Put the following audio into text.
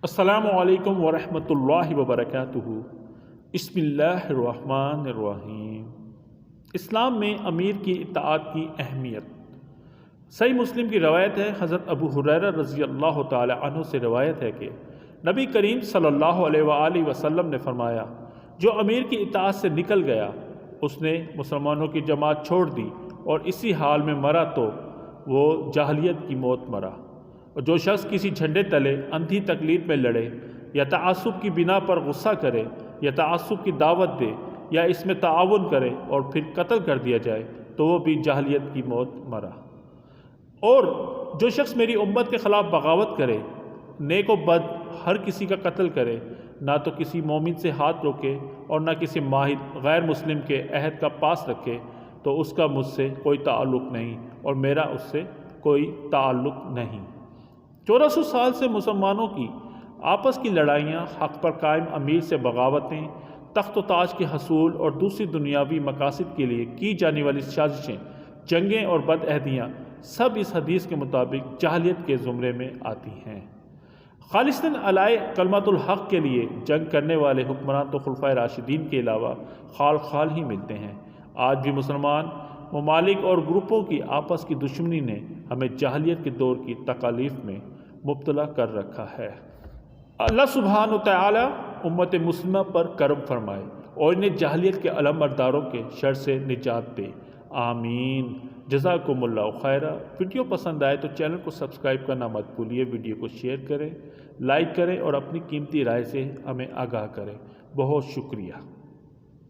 السلام علیکم ورحمۃ اللہ وبرکاتہ۔ بسم اللہ الرحمن الرحیم۔ اسلام میں امیر کی اطاعت کی اہمیت۔ صحیح مسلم کی روایت ہے، حضرت ابو ہریرہ رضی اللہ تعالی عنہ سے روایت ہے کہ نبی کریم صلی اللہ علیہ وآلہ وسلم نے فرمایا، جو امیر کی اطاعت سے نکل گیا اس نے مسلمانوں کی جماعت چھوڑ دی اور اسی حال میں مرا تو وہ جاہلیت کی موت مرا۔ اور جو شخص کسی جھنڈے تلے اندھی تقلید میں لڑے یا تعصب کی بنا پر غصہ کرے یا تعصب کی دعوت دے یا اس میں تعاون کرے اور پھر قتل کر دیا جائے تو وہ بھی جاہلیت کی موت مرا۔ اور جو شخص میری امت کے خلاف بغاوت کرے، نیک و بد ہر کسی کا قتل کرے، نہ تو کسی مومن سے ہاتھ روکے اور نہ کسی معاہد غیر مسلم کے عہد کا پاس رکھے، تو اس کا مجھ سے کوئی تعلق نہیں اور میرا اس سے کوئی تعلق نہیں۔ 1400 سال سے مسلمانوں کی آپس کی لڑائیاں، حق پر قائم امیر سے بغاوتیں، تخت و تاج کے حصول اور دوسری دنیاوی مقاصد کے لیے کی جانے والی سازشیں، جنگیں اور بد عہدیاں سب اس حدیث کے مطابق جاہلیت کے زمرے میں آتی ہیں۔ خالصتاً علیٰ کلمۃ الحق کے لیے جنگ کرنے والے حکمران تو خلفائے راشدین کے علاوہ خال خال ہی ملتے ہیں۔ آج بھی مسلمان ممالک اور گروپوں کی آپس کی دشمنی نے ہمیں جاہلیت کے دور کی تکالیف میں مبتلا کر رکھا ہے۔ اللہ سبحانہ وتعالی امت مسلمہ پر کرم فرمائے اور انہیں جاہلیت کے علم برداروں کے شر سے نجات دے، آمین۔ جزاکم اللہ خیرہ۔ ویڈیو پسند آئے تو چینل کو سبسکرائب کرنا مت بھولیے، ویڈیو کو شیئر کریں، لائک کریں اور اپنی قیمتی رائے سے ہمیں آگاہ کریں۔ بہت شکریہ۔